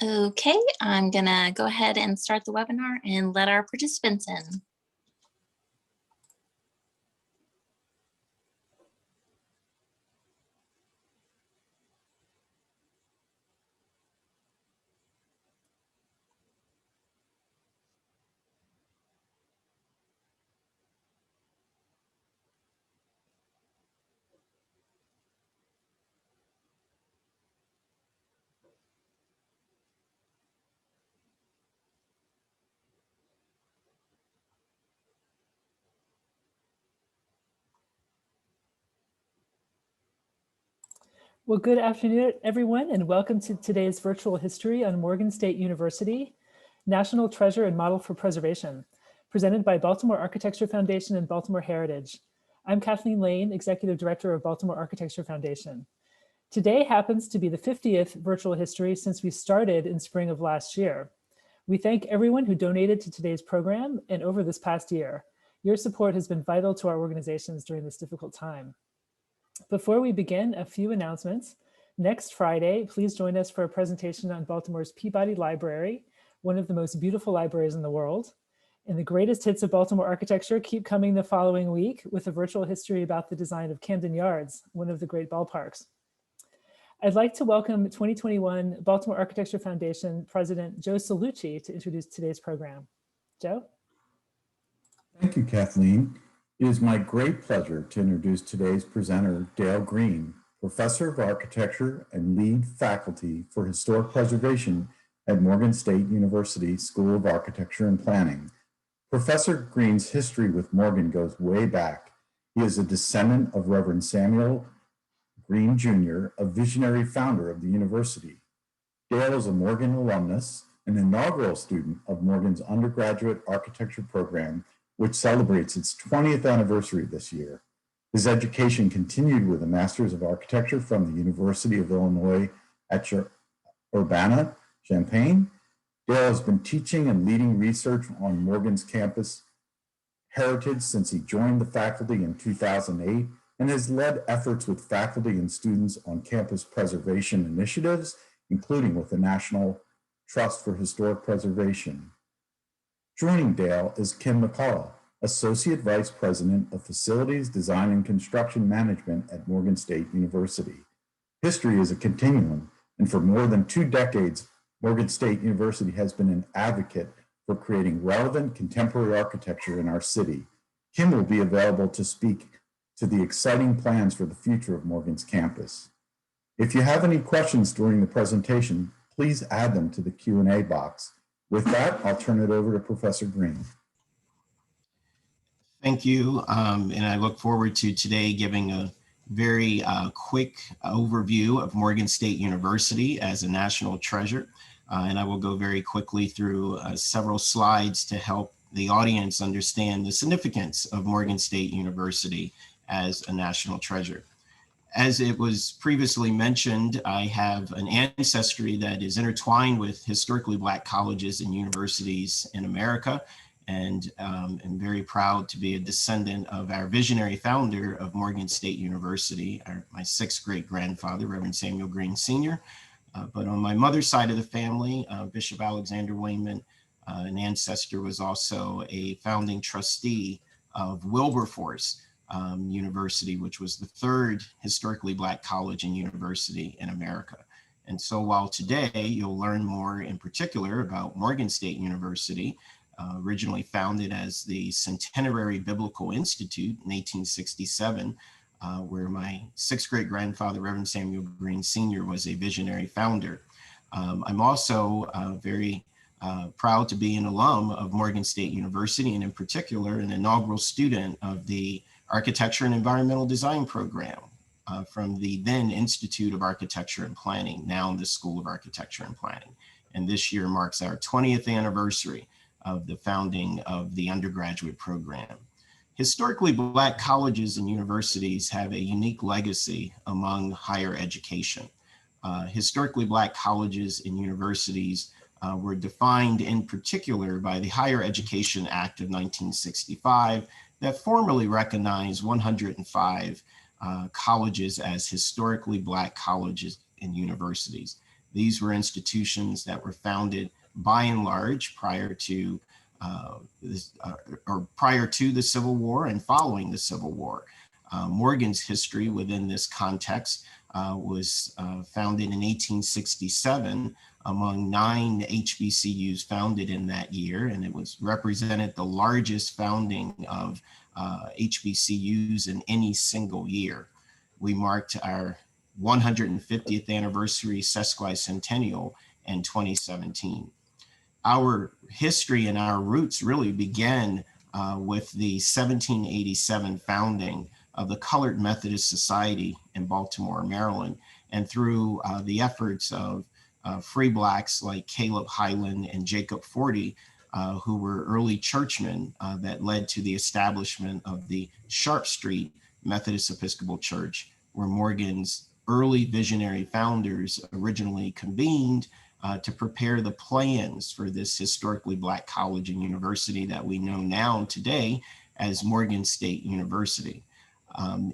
Okay, I'm gonna go ahead and start the webinar and let our participants in. Well, good afternoon, everyone, and welcome to today's virtual history on Morgan State University, National Treasure and Model for Preservation, presented by Baltimore Architecture Foundation and Baltimore Heritage. I'm Kathleen Lane, Executive Director of Baltimore Architecture Foundation. Today happens to be the 50th virtual history since we started in spring of last year. We thank everyone who donated to today's program and over this past year. Your support has been vital to our organizations during this difficult time. Before we begin, a few announcements. Next Friday, please join us for a presentation on Baltimore's Peabody Library, one of the most beautiful libraries in the world. And the greatest hits of Baltimore architecture keep coming the following week with a virtual history about the design of Camden Yards, one of the great ballparks. I'd like to welcome 2021 Baltimore Architecture Foundation President Joe Salucci to introduce today's program. Joe? Thank you, Kathleen. It is my great pleasure to introduce today's presenter, Dale Green, Professor of Architecture and Lead Faculty for Historic Preservation at Morgan State University School of Architecture and Planning. Professor Green's history with Morgan goes way back. He is a descendant of Reverend Samuel Green Jr., a visionary founder of the university. Dale is a Morgan alumnus, an inaugural student of Morgan's undergraduate architecture program, which celebrates its 20th anniversary this year. His education continued with a Master's of Architecture from the University of Illinois at Urbana-Champaign. Dale has been teaching and leading research on Morgan's campus heritage since he joined the faculty in 2008 and has led efforts with faculty and students on campus preservation initiatives, including with the National Trust for Historic Preservation. Joining Dale is Kim McCullough, Associate Vice President of Facilities, Design, and Construction Management at Morgan State University. History is a continuum, and for more than 2 decades, Morgan State University has been an advocate for creating relevant contemporary architecture in our city. Kim will be available to speak to the exciting plans for the future of Morgan's campus. If you have any questions during the presentation, please add them to the Q&A box. With that, I'll turn it over to Professor Green. Thank you, and I look forward to today giving a very quick overview of Morgan State University as a national treasure. And I will go very quickly through several slides to help the audience understand the significance of Morgan State University as a national treasure. As it was previously mentioned, I have an ancestry that is intertwined with historically Black colleges and universities in America, and I'm very proud to be a descendant of our visionary founder of Morgan State University, my 6th great-grandfather, Reverend Samuel Green Sr. But on my mother's side of the family, Bishop Alexander Wayman, an ancestor, was also a founding trustee of Wilberforce University, which was the 3rd historically Black college and university in America. And so while today you'll learn more in particular about Morgan State University, originally founded as the Centenary Biblical Institute in 1867, where my 6th great-grandfather, Reverend Samuel Green Sr., was a visionary founder. I'm also very proud to be an alum of Morgan State University, and in particular, an inaugural student of the Architecture and Environmental Design program from the then Institute of Architecture and Planning, now the School of Architecture and Planning. And this year marks our 20th anniversary of the founding of the undergraduate program. Historically, Black colleges and universities have a unique legacy among higher education. Historically, Black colleges and universities were defined in particular by the Higher Education Act of 1965 that formally recognized 105 colleges as historically Black colleges and universities. These were institutions that were founded by and large prior to the Civil War and following the Civil War. Morgan's history within this context was founded in 1867 among 9 HBCUs founded in that year, and it was represented the largest founding of HBCUs in any single year. We marked our 150th anniversary sesquicentennial in 2017. Our history and our roots really began with the 1787 founding of the Colored Methodist Society in Baltimore, Maryland, and through the efforts of free Blacks like Caleb Hyland and Jacob Forty, who were early churchmen that led to the establishment of the Sharp Street Methodist Episcopal Church, where Morgan's early visionary founders originally convened to prepare the plans for this historically Black college and university that we know now today as Morgan State University.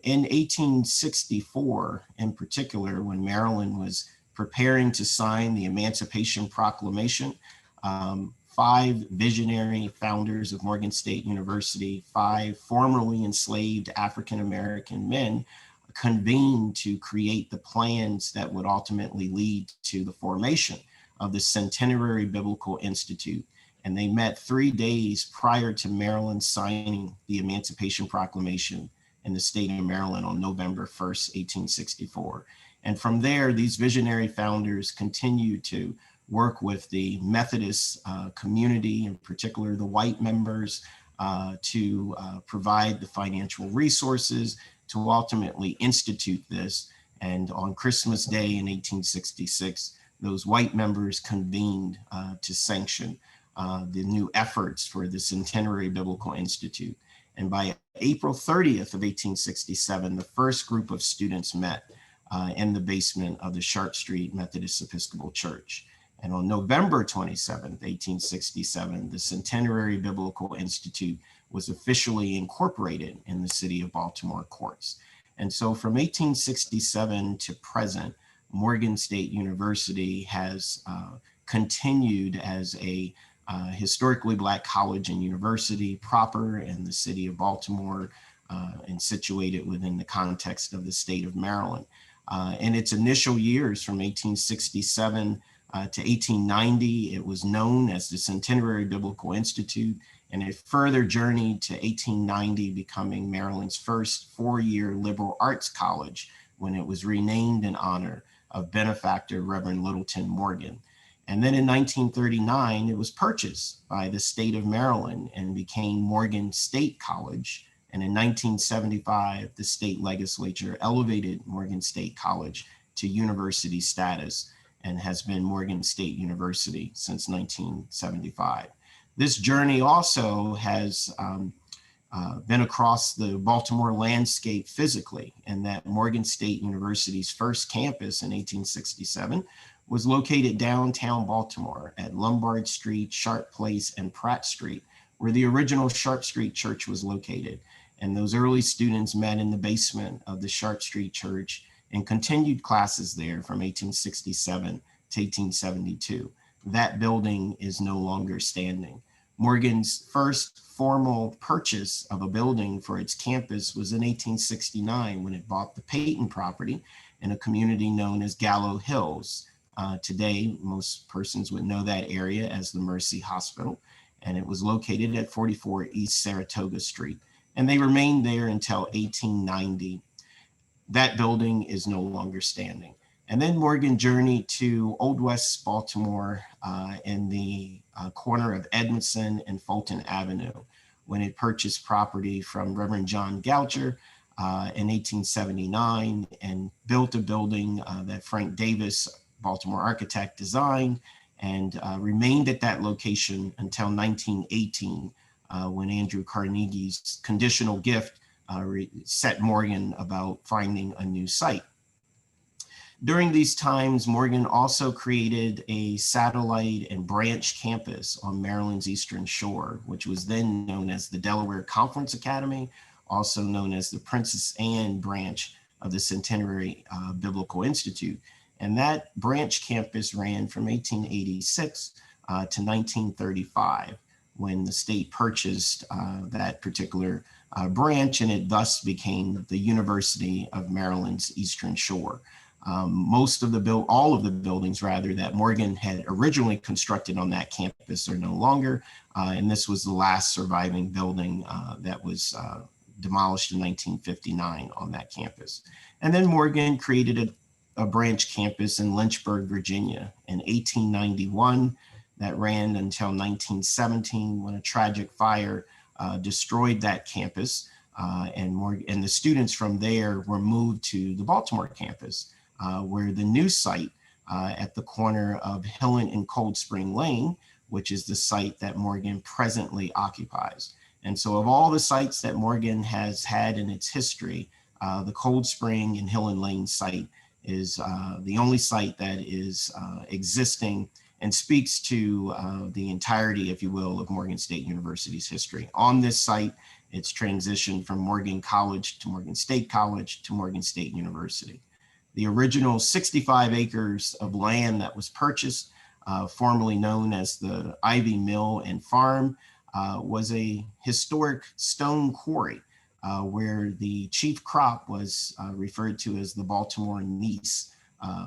In 1864, in particular, when Maryland was preparing to sign the Emancipation Proclamation, 5 visionary founders of Morgan State University, 5 formerly enslaved African-American men, convened to create the plans that would ultimately lead to the formation of the Centenary Biblical Institute. And they met 3 days prior to Maryland signing the Emancipation Proclamation in the state of Maryland on November 1st, 1864. And from there, these visionary founders continued to work with the Methodist community, in particular the white members, to provide the financial resources to ultimately institute this. And on Christmas Day in 1866, those white members convened to sanction the new efforts for the Centenary Biblical Institute. And by April 30th of 1867, the first group of students met in the basement of the Sharp Street Methodist Episcopal Church. And on November 27th, 1867, the Centenary Biblical Institute was officially incorporated in the city of Baltimore courts. And so from 1867 to present, Morgan State University has continued as a historically Black college and university proper in the city of Baltimore and situated within the context of the state of Maryland. In its initial years from 1867 to 1890, it was known as the Centenary Biblical Institute, and it further journeyed to 1890, becoming Maryland's first 4-year liberal arts college when it was renamed in honor of benefactor Reverend Littleton Morgan. And then in 1939, it was purchased by the state of Maryland and became Morgan State College. And in 1975, the state legislature elevated Morgan State College to university status and has been Morgan State University since 1975. This journey also has been across the Baltimore landscape physically, and that Morgan State University's first campus in 1867 was located downtown Baltimore at Lombard Street, Sharp Place, and Pratt Street, where the original Sharp Street Church was located. And those early students met in the basement of the Sharp Street Church and continued classes there from 1867 to 1872. That building is no longer standing. Morgan's first formal purchase of a building for its campus was in 1869 when it bought the Peyton property in a community known as Gallo Hills. Today, most persons would know that area as the Mercy Hospital, and it was located at 44 East Saratoga Street. And they remained there until 1890. That building is no longer standing. And then Morgan journeyed to Old West Baltimore in the corner of Edmondson and Fulton Avenue when it purchased property from Reverend John Goucher in 1879 and built a building that Frank Davis, Baltimore architect, designed and remained at that location until 1918 when Andrew Carnegie's conditional gift set Morgan about finding a new site. During these times, Morgan also created a satellite and branch campus on Maryland's Eastern Shore, which was then known as the Delaware Conference Academy, also known as the Princess Anne branch of the Centenary Biblical Institute. And that branch campus ran from 1886 to 1935, when the state purchased that particular branch, and it thus became the University of Maryland's Eastern Shore. All of the buildings rather that Morgan had originally constructed on that campus are no longer, and this was the last surviving building that was demolished in 1959 on that campus. And then Morgan created a branch campus in Lynchburg, Virginia in 1891 that ran until 1917, when a tragic fire destroyed that campus, and the students from there were moved to the Baltimore campus, where the new site at the corner of Hillen and Cold Spring Lane, which is the site that Morgan presently occupies. And so of all the sites that Morgan has had in its history, the Cold Spring and Hillen Lane site is the only site that is existing and speaks to the entirety, if you will, of Morgan State University's history. On this site, it's transitioned from Morgan College to Morgan State College to Morgan State University. The original 65 acres of land that was purchased, formerly known as the Ivy Mill and Farm, was a historic stone quarry where the chief crop was referred to as the Baltimore Gneiss.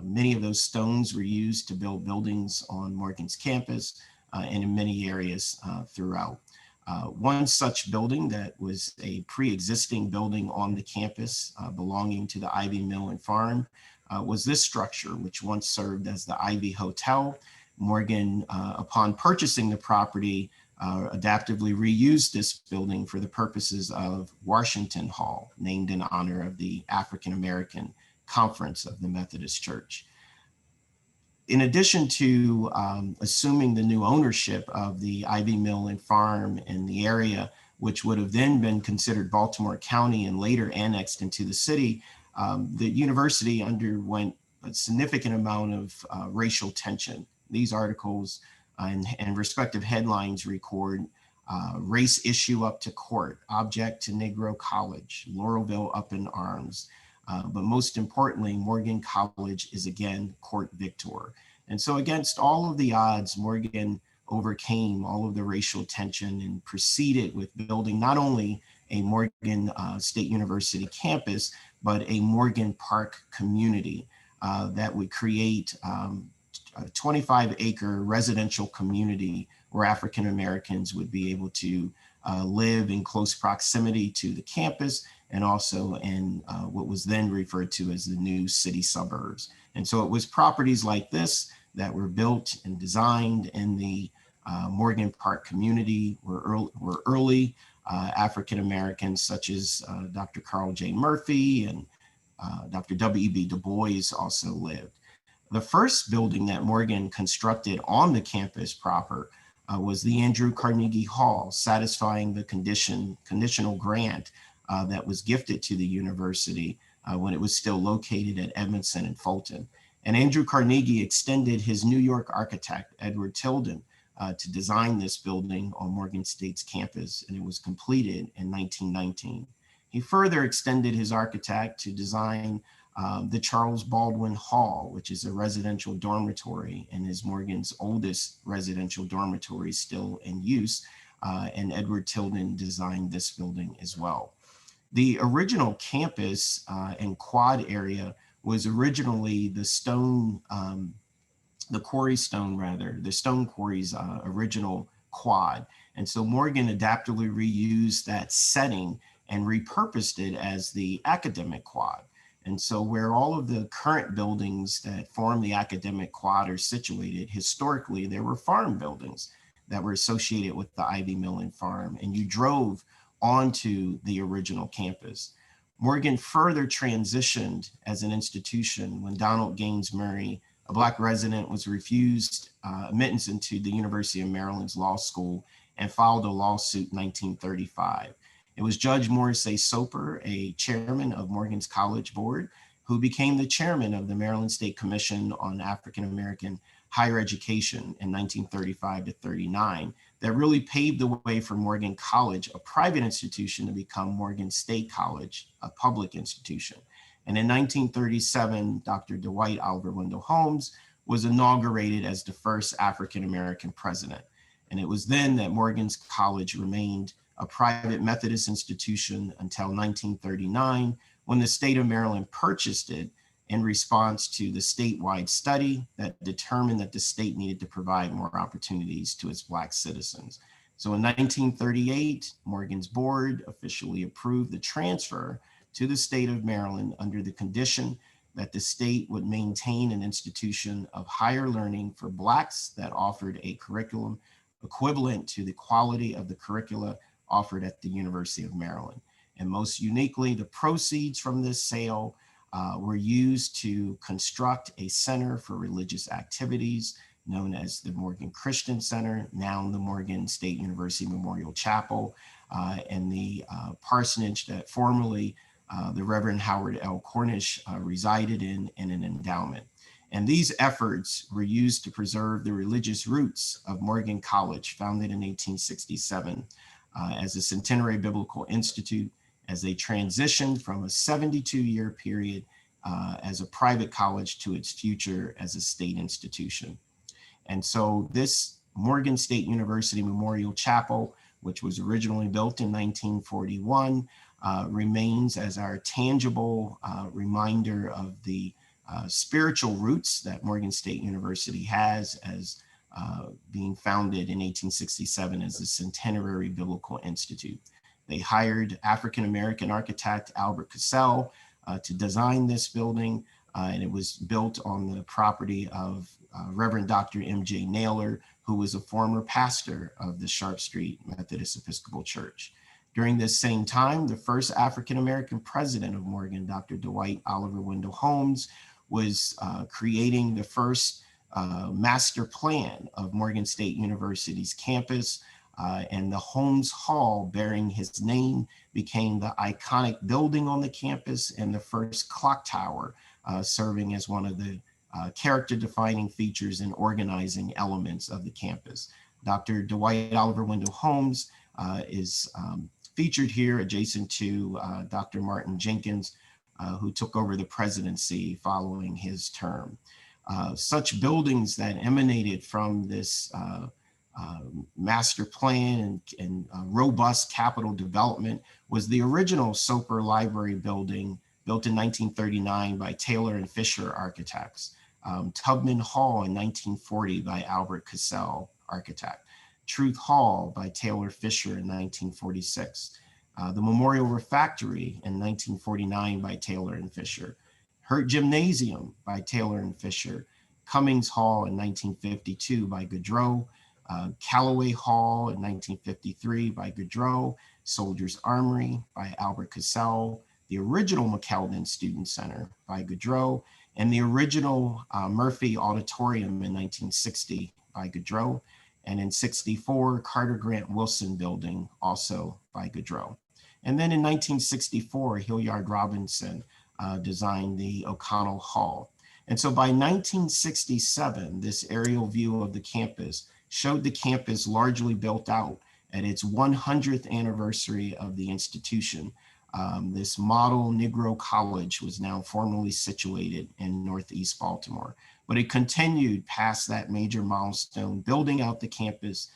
Many of those stones were used to build buildings on Morgan's campus and in many areas throughout. One such building that was a pre-existing building on the campus belonging to the Ivy Mill and Farm was this structure, which once served as the Ivy Hotel. Morgan, upon purchasing the property, adaptively reused this building for the purposes of Washington Hall, named in honor of the African American Conference of the Methodist Church. In addition to assuming the new ownership of the Ivy Mill and Farm in the area, which would have then been considered Baltimore County and later annexed into the city, the university underwent a significant amount of racial tension. These articles and respective headlines record race issue up to court, object to Negro College, Laurelville up in arms. But most importantly, Morgan College is again court victor. And so against all of the odds, Morgan overcame all of the racial tension and proceeded with building not only a Morgan State University campus, but a Morgan Park community that would create a 25-acre residential community where African Americans would be able to live in close proximity to the campus and also in what was then referred to as the new city suburbs. And so it was properties like this that were built and designed in the Morgan Park community where early African Americans such as Dr. Carl J. Murphy and Dr. W.E.B. Du Bois also lived. The first building that Morgan constructed on the campus proper was the Andrew Carnegie Hall, satisfying the conditional grant that was gifted to the university when it was still located at Edmondson and Fulton. And Andrew Carnegie extended his New York architect, Edward Tilden, to design this building on Morgan State's campus, and it was completed in 1919. He further extended his architect to design the Charles Baldwin Hall, which is a residential dormitory and is Morgan's oldest residential dormitory still in use. And Edward Tilden designed this building as well. The original campus and quad area was originally the stone, the quarry stone rather, the stone quarry's original quad. And so Morgan adaptively reused that setting and repurposed it as the academic quad. And so where all of the current buildings that form the academic quad are situated, historically, there were farm buildings that were associated with the Ivy Mill and Farm, and you drove onto the original campus. Morgan further transitioned as an institution when Donald Gaines Murray, a Black resident, was refused admittance into the University of Maryland's law school and filed a lawsuit in 1935. It was Judge Morris A. Soper, a chairman of Morgan's College Board, who became the chairman of the Maryland State Commission on African American Higher Education in 1935 to 39, that really paved the way for Morgan College, a private institution, to become Morgan State College, a public institution. And in 1937, Dr. Dwight Oliver Wendell Holmes was inaugurated as the first African-American president. And it was then that Morgan's College remained a private Methodist institution until 1939, when the state of Maryland purchased it in response to the statewide study that determined that the state needed to provide more opportunities to its Black citizens. So in 1938, Morgan's board officially approved the transfer to the state of Maryland under the condition that the state would maintain an institution of higher learning for Blacks that offered a curriculum equivalent to the quality of the curricula offered at the University of Maryland. And most uniquely, the proceeds from this sale were used to construct a center for religious activities known as the Morgan Christian Center, now the Morgan State University Memorial Chapel, and the parsonage that formerly the Reverend Howard L. Cornish resided in an endowment. And these efforts were used to preserve the religious roots of Morgan College, founded in 1867 as a Centenary Biblical Institute, as they transitioned from a 72-year period as a private college to its future as a state institution. And so this Morgan State University Memorial Chapel, which was originally built in 1941, remains as our tangible reminder of the spiritual roots that Morgan State University has as being founded in 1867 as the Centenary Biblical Institute. They hired African-American architect Albert Cassell to design this building, and it was built on the property of Reverend Dr. M.J. Naylor, who was a former pastor of the Sharp Street Methodist Episcopal Church. During this same time, the first African-American president of Morgan, Dr. Dwight Oliver Wendell Holmes, was creating the first master plan of Morgan State University's campus, and the Holmes Hall, bearing his name, became the iconic building on the campus and the first clock tower, serving as one of the character-defining features and organizing elements of the campus. Dr. Dwight Oliver Wendell Holmes is featured here adjacent to Dr. Martin Jenkins, who took over the presidency following his term. Such buildings that emanated from this master plan and robust capital development was the original Soper Library building, built in 1939 by Taylor and Fisher architects. Tubman Hall in 1940 by Albert Cassell, architect. Truth Hall by Taylor Fisher in 1946. The Memorial Refectory in 1949 by Taylor and Fisher. Hurt Gymnasium by Taylor and Fisher. Cummings Hall in 1952 by Gaudreau. Callaway Hall in 1953 by Gaudreau. Soldiers Armory by Albert Cassell. The original McKeldin Student Center by Gaudreau, and the original Murphy Auditorium in 1960 by Gaudreau, and in 64, Carter Grant Wilson Building, also by Gaudreau. And then in 1964, Hilyard Robinson designed the O'Connell Hall. And so by 1967, this aerial view of the campus showed the campus largely built out at its 100th anniversary of the institution. This model Negro College was now formally situated in Northeast Baltimore, but it continued past that major milestone, building out the campus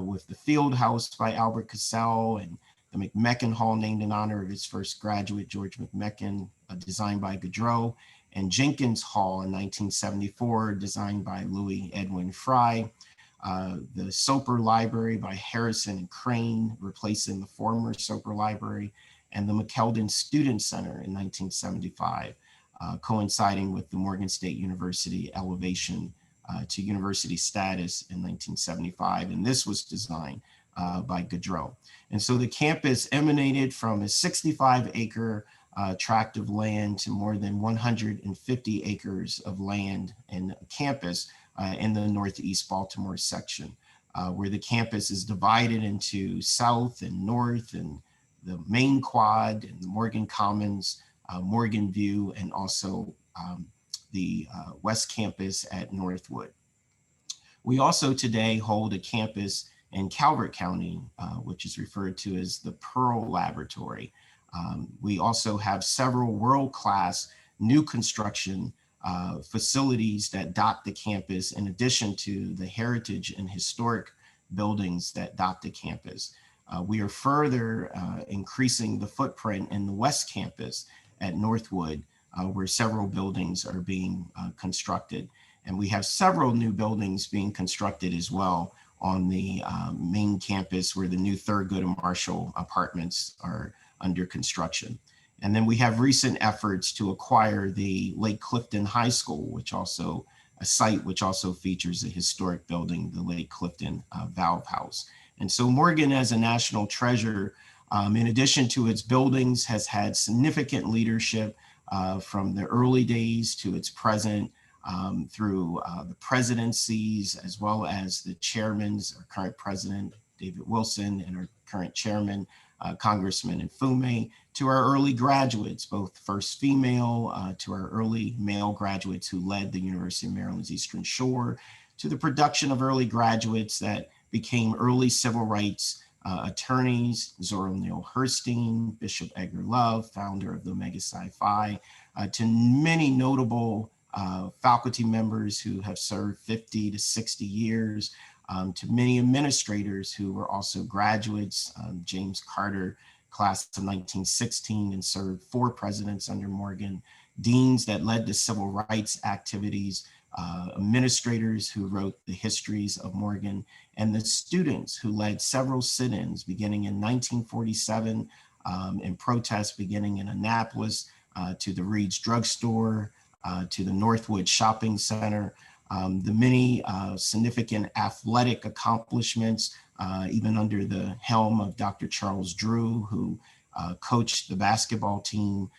with the Field House by Albert Cassell and the McMecken Hall, named in honor of its first graduate, George McMecken, designed by Gaudreau, and Jenkins Hall in 1974, designed by Louis Edwin Fry. The Soper Library by Harrison and Crane, replacing the former Soper Library, and the McKeldin Student Center in 1975, coinciding with the Morgan State University elevation to university status in 1975. And this was designed by Gaudreau. And so the campus emanated from a 65-acre tract of land to more than 150 acres of land and campus in the Northeast Baltimore section, where the campus is divided into south and north and the main quad and the Morgan Commons, Morgan View, and also the West Campus at Northwood. We also today hold a campus in Calvert County, which is referred to as the Pearl Laboratory. We also have several world-class new construction facilities that dot the campus, in addition to the heritage and historic buildings that dot the campus. We are further increasing the footprint in the West Campus at Northwood, where several buildings are being constructed. And we have several new buildings being constructed as well on the main campus, where the new Thurgood and Marshall apartments are under construction. And then we have recent efforts to acquire the Lake Clifton High School, which also a site which also features a historic building, the Lake Clifton Valve House. And so Morgan, as a national treasure, in addition to its buildings, has had significant leadership from the early days to its present, through the presidencies, as well as the chairmans, our current president, David Wilson, and our current chairman, Congressman Nfume, to our early graduates, both first female, to our early male graduates who led the University of Maryland's Eastern Shore, to the production of early graduates that became early civil rights attorneys, Zora Neale Hurston, Bishop Edgar Love, founder of the Omega Psi Phi, to many notable faculty members who have served 50 to 60 years, to many administrators who were also graduates, James Carter, class of 1916, and served 4 presidents under Morgan, deans that led the civil rights activities, administrators who wrote the histories of Morgan, and the students who led several sit-ins beginning in 1947 in protests beginning in Annapolis, to the Reed's Drugstore, to the Northwood Shopping Center, the many significant athletic accomplishments, even under the helm of Dr. Charles Drew, who coached the basketball team,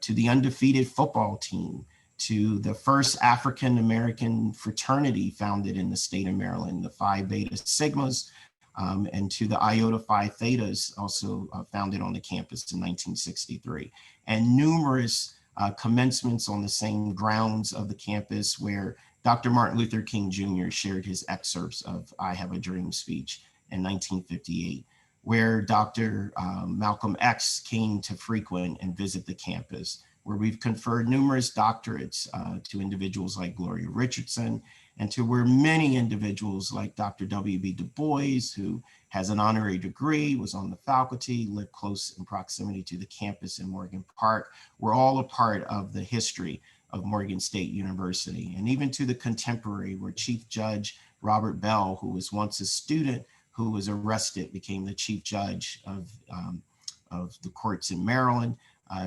to the undefeated football team, to the first African-American fraternity founded in the state of Maryland, the Phi Beta Sigmas, and to the Iota Phi Thetas, also founded on the campus in 1963, and numerous commencements on the same grounds of the campus, where Dr. Martin Luther King Jr. shared his excerpts of I Have a Dream speech in 1958, where Dr. Malcolm X came to frequent and visit the campus, where we've conferred numerous doctorates to individuals like Gloria Richardson, and to where many individuals like Dr. W.B. Du Bois, who has an honorary degree, was on the faculty, lived close in proximity to the campus in Morgan Park, were all a part of the history of Morgan State University. And even to the contemporary, where Chief Judge Robert Bell, who was once a student who was arrested, became the Chief Judge of the courts in Maryland,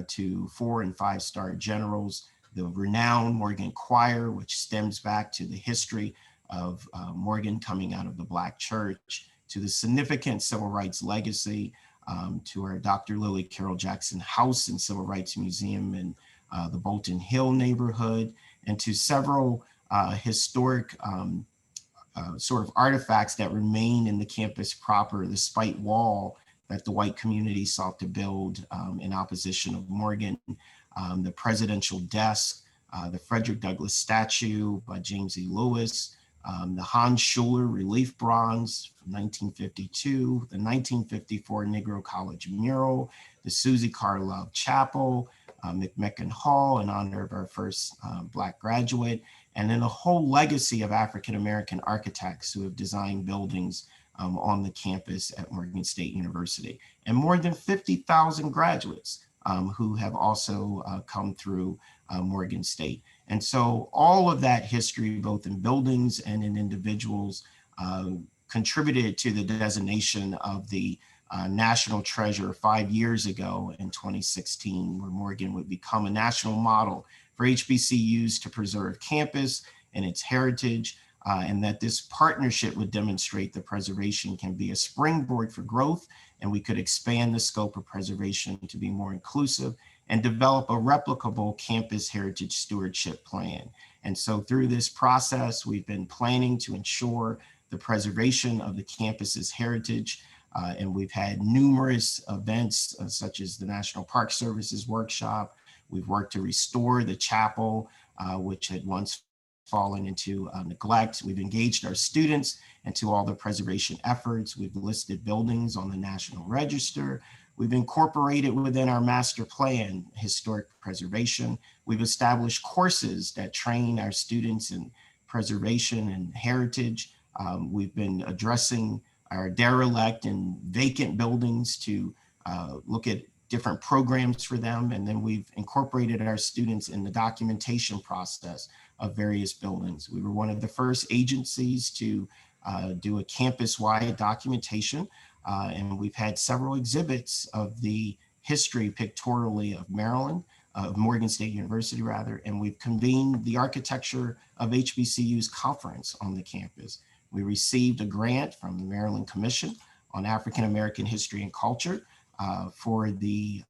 to 4- and 5-star generals, the renowned Morgan Choir, which stems back to the history of Morgan coming out of the Black church, to the significant civil rights legacy, to our Dr. Lily Carroll Jackson House and Civil Rights Museum in the Bolton Hill neighborhood, and to several historic sort of artifacts that remain in the campus proper, the spite wall that the white community sought to build in opposition of Morgan, the presidential desk, the Frederick Douglass statue by James E. Lewis, the Hans Schuler relief bronze from 1952, the 1954 Negro College mural, the Susie Carr Love Chapel, McMecken Hall in honor of our first Black graduate, and then a whole legacy of African-American architects who have designed buildings on the campus at Morgan State University, and more than 50,000 graduates who have also come through Morgan State. And so all of that history, both in buildings and in individuals, contributed to the designation of the national treasure 5 years ago in 2016, where Morgan would become a national model for HBCUs to preserve campus and its heritage, and that this partnership would demonstrate the preservation can be a springboard for growth, and we could expand the scope of preservation to be more inclusive and develop a replicable campus heritage stewardship plan. And so through this process, we've been planning to ensure the preservation of the campus's heritage, and we've had numerous events such as the National Park Service's workshop. We've worked to restore the chapel, which had once fallen into neglect. We've engaged our students into all the preservation efforts. We've listed buildings on the National Register. We've incorporated within our master plan historic preservation. We've established courses that train our students in preservation and heritage. We've been addressing our derelict and vacant buildings to look at different programs for them. And then we've incorporated our students in the documentation process of various buildings. We were one of the first agencies to do a campus-wide documentation. And we've had several exhibits of the history pictorially of Maryland, of Morgan State University rather, and we've convened the Architecture of HBCUs conference on the campus. We received a grant from the Maryland Commission on African American History and Culture for the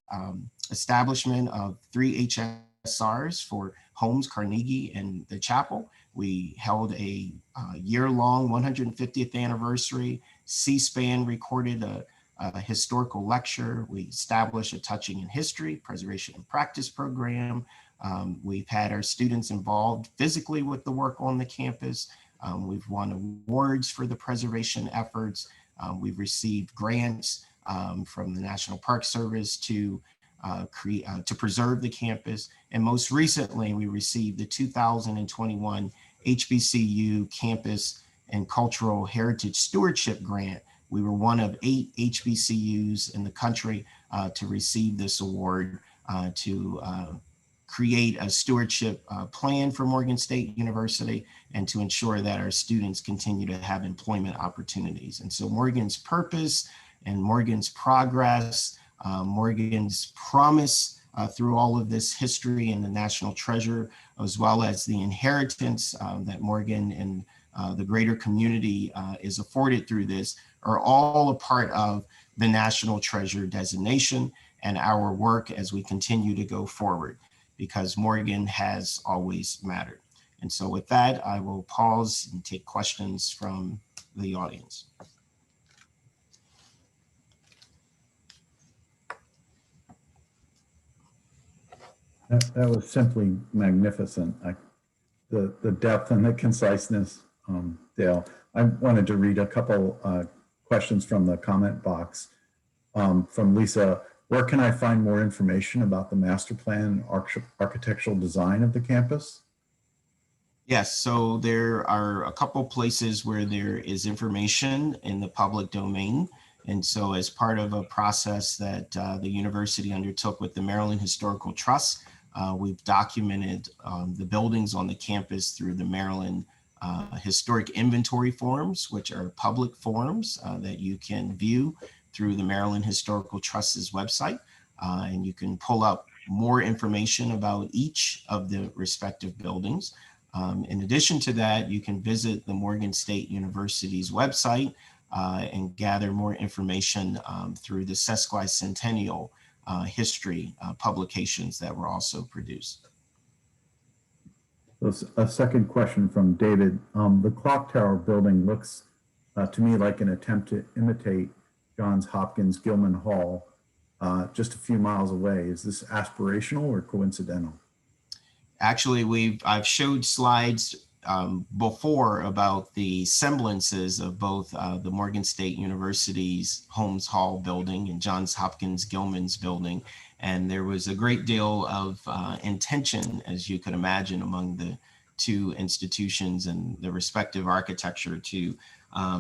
establishment of 3 HSRs for Holmes, Carnegie, and the Chapel. We held a year-long 150th anniversary. C-SPAN recorded a historical lecture. We established a Touching in History, Preservation and Practice program. We've had our students involved physically with the work on the campus. We've won awards for the preservation efforts. We've received grants from the National Park Service to preserve the campus. And most recently, we received the 2021 HBCU Campus and Cultural Heritage Stewardship Grant. We were one of 8 HBCUs in the country to receive this award to create a stewardship plan for Morgan State University and to ensure that our students continue to have employment opportunities. And so Morgan's purpose and Morgan's progress, Morgan's promise through all of this history and the national treasure, as well as the inheritance that Morgan and the greater community is afforded through this, are all a part of the national treasure designation and our work as we continue to go forward, because Morgan has always mattered. And so with that, I will pause and take questions from the audience. That was simply magnificent. The depth and the conciseness, Dale. I wanted to read a couple questions from the comment box from Lisa. Where can I find more information about the master plan and architectural design of the campus? Yes, so there are a couple places where there is information in the public domain. And so as part of a process that the university undertook with the Maryland Historical Trust, we've documented the buildings on the campus through the Maryland Historic Inventory Forms, which are public forms that you can view through the Maryland Historical Trust's website. And you can pull up more information about each of the respective buildings. In addition to that, you can visit the Morgan State University's website and gather more information through the sesquicentennial history publications that were also produced. A second question from David. The clock tower building looks to me like an attempt to imitate Johns Hopkins Gilman Hall just a few miles away. Is this aspirational or coincidental? Actually, I've showed slides before about the semblances of both the Morgan State University's Holmes Hall building and Johns Hopkins Gilman's building. And there was a great deal of intention, as you could imagine, among the two institutions and the respective architecture to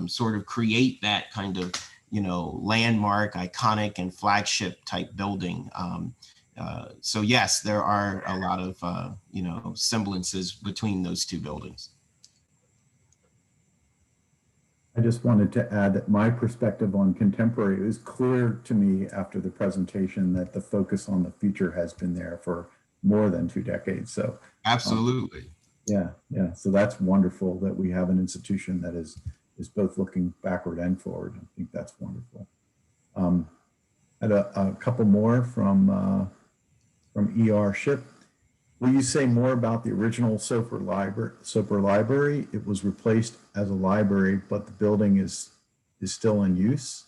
sort of create that kind of, landmark, iconic, and flagship type building. So yes, there are a lot of, semblances between those two buildings. I just wanted to add that my perspective on contemporary, it was clear to me after the presentation that the focus on the future has been there for more than 2 decades. So absolutely. Yeah. So that's wonderful that we have an institution that is both looking backward and forward. I think that's wonderful. I had a couple more from ER Ship. Will you say more about the original Soper Library? It was replaced as a library, but the building is still in use?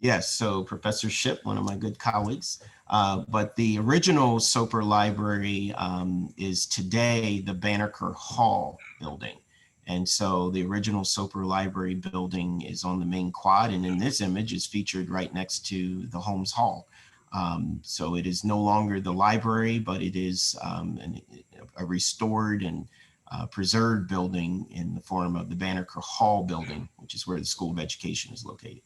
Yes, so Professor Ship, one of my good colleagues, but the original Soper Library is today the Banneker Hall building. And so the original Soper Library building is on the main quad, and in this image is featured right next to the Holmes Hall. So it is no longer the library, but it is a restored and preserved building in the form of the Banneker Hall building, which is where the School of Education is located.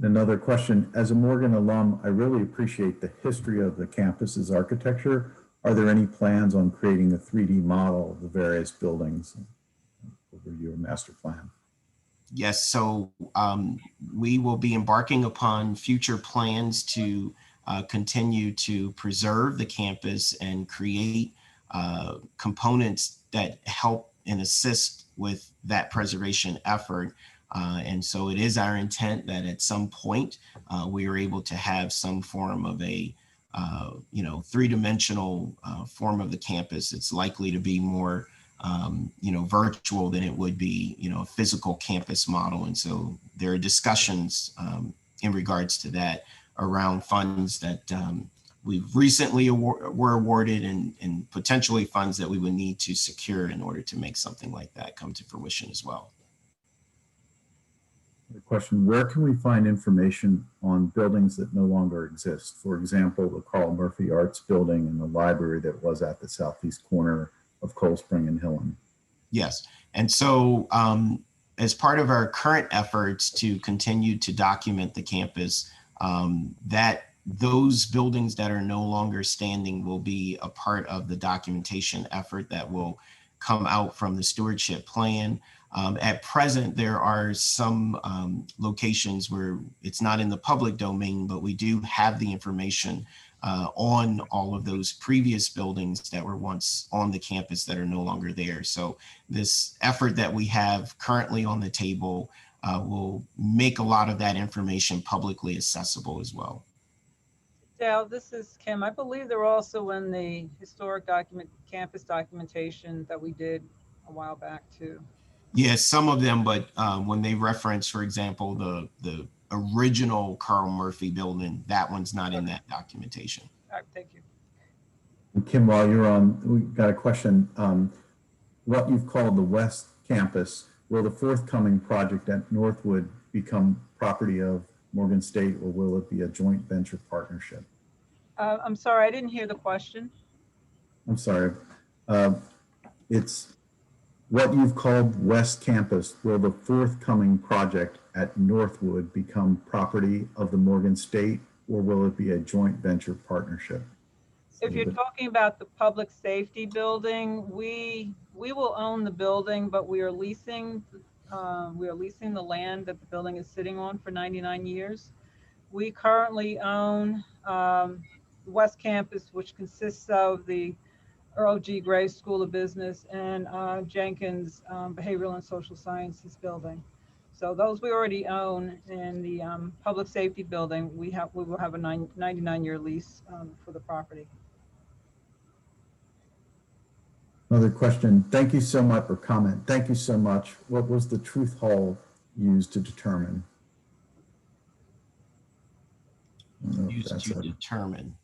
Another question, as a Morgan alum, I really appreciate the history of the campus's architecture. Are there any plans on creating a 3D model of the various buildings over your master plan? Yes, so we will be embarking upon future plans to continue to preserve the campus and create components that help and assist with that preservation effort. And so it is our intent that at some point we are able to have some form of a three-dimensional form of the campus. It's likely to be more virtual than it would be, a physical campus model. And so there are discussions in regards to that around funds that we've recently were awarded and potentially funds that we would need to secure in order to make something like that come to fruition as well. The question, where can we find information on buildings that no longer exist? For example, the Carl Murphy Arts Building and the library that was at the southeast corner of Cold Spring and Hillen. Yes, and so as part of our current efforts to continue to document the campus, that those buildings that are no longer standing will be a part of the documentation effort that will come out from the stewardship plan. At present, there are some locations where it's not in the public domain, but we do have the information on all of those previous buildings that were once on the campus that are no longer there. So this effort that we have currently on the table will make a lot of that information publicly accessible as well. Dale, this is Kim. I believe they're also in the historic campus documentation that we did a while back too. Yes, some of them, but when they reference, for example, the original Carl Murphy building, that one's not in that documentation. All right, thank you. And Kim, while you're on, we've got a question. What you've called the West Campus, will the forthcoming project at Northwood become property of Morgan State, or will it be a joint venture partnership? I'm sorry, I didn't hear the question. I'm sorry. It's what you've called West Campus. Will the forthcoming project at Northwood become property of the Morgan State, or will it be a joint venture partnership? If you're talking about the public safety building, we will own the building, but we are leasing the land that the building is sitting on for 99 years. We currently own West Campus, which consists of the Earl G. Gray School of Business and Jenkins Behavioral and Social Sciences building. So those we already own. In the public safety building, we will have a 99-year lease for the property. Another question. Thank you so much, or comment. Thank you so much. What was the truth hall used to determine? Used to determine.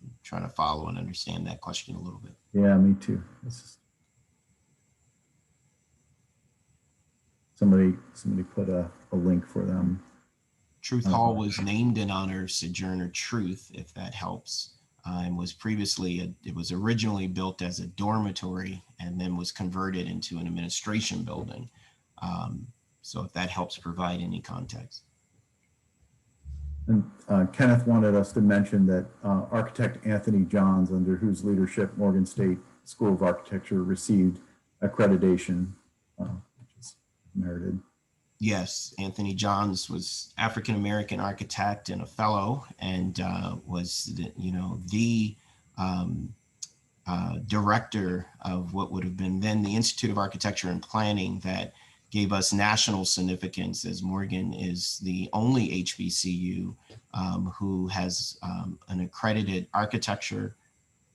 I'm trying to follow and understand that question a little bit. Yeah, me too. Somebody put a link for them. Truth Hall was named in honor of Sojourner Truth, if that helps, and was previously, it was originally built as a dormitory and then was converted into an administration building. So if that helps provide any context. And Kenneth wanted us to mention that architect Anthony Johns, under whose leadership Morgan State School of Architecture received accreditation, which is merited. Yes, Anthony Johns was African-American architect and a fellow, and was the director of what would have been then the Institute of Architecture and Planning that gave us national significance, as Morgan is the only HBCU who has an accredited architecture,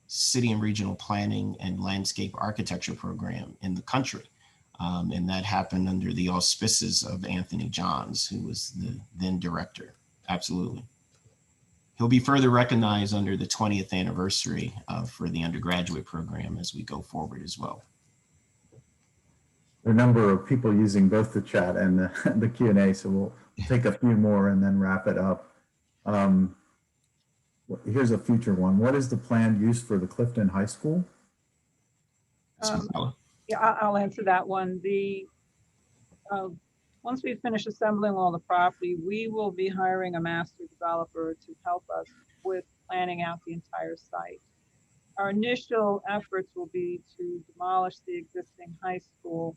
city and regional planning, and landscape architecture program in the country. And that happened under the auspices of Anthony Johns, who was the then director. Absolutely. He'll be further recognized under the 20th anniversary for the undergraduate program as we go forward as well. a number of people using both the chat and the Q&A, so we'll take a few more and then wrap it up. Here's a future one. What is the planned use for the Clifton High School? Yeah, I'll answer that one. Once we finish assembling all the property, we will be hiring a master developer to help us with planning out the entire site. Our initial efforts will be to demolish the existing high school,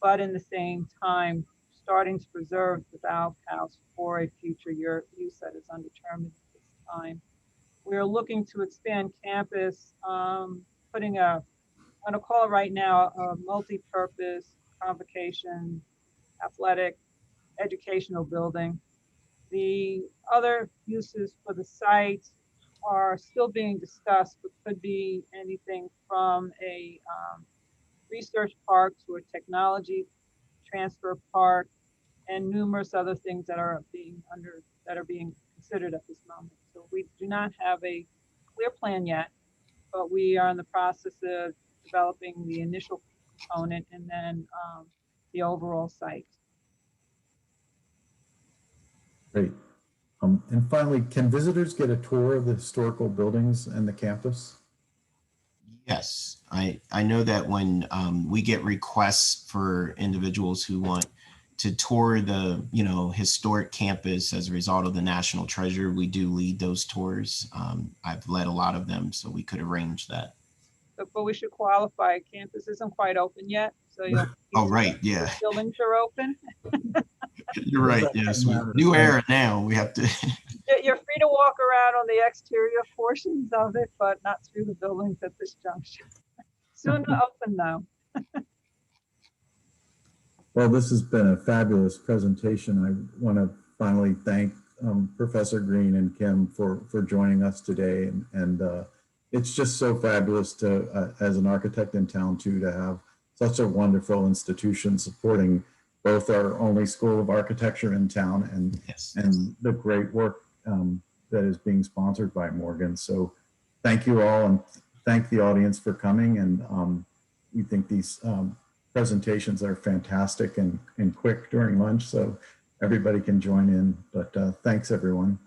but in the same time, starting to preserve the valve house for a future use that is undetermined at this time. We're looking to expand campus, putting I'm gonna call it right now, a multi-purpose convocation, athletic, educational building. The other uses for the site are still being discussed, but could be anything from a research park to a technology transfer park, and numerous other things that are being considered at this moment. So we do not have a clear plan yet, but we are in the process of developing the initial component and then the overall site. Great. And finally, can visitors get a tour of the historical buildings and the campus? Yes, I know that when we get requests for individuals who want to tour the historic campus as a result of the National Treasure, we do lead those tours. I've led a lot of them, so we could arrange that. But we should qualify. Campus isn't quite open yet, so you'll. Oh, right, yeah. Buildings are open. You're right. Yes, new era now. We have to. You're free to walk around on the exterior portions of it, but not through the buildings at this junction. Soon to open though. Well, this has been a fabulous presentation. I want to finally thank Professor Green and Kim for joining us today. And it's just so fabulous to, as an architect in town too, to have such a wonderful institution supporting both our only school of architecture in town and, and the great work that is being sponsored by Morgan. So thank you all, and thank the audience for coming. And we think these presentations are fantastic and quick during lunch, so everybody can join in. But thanks, everyone.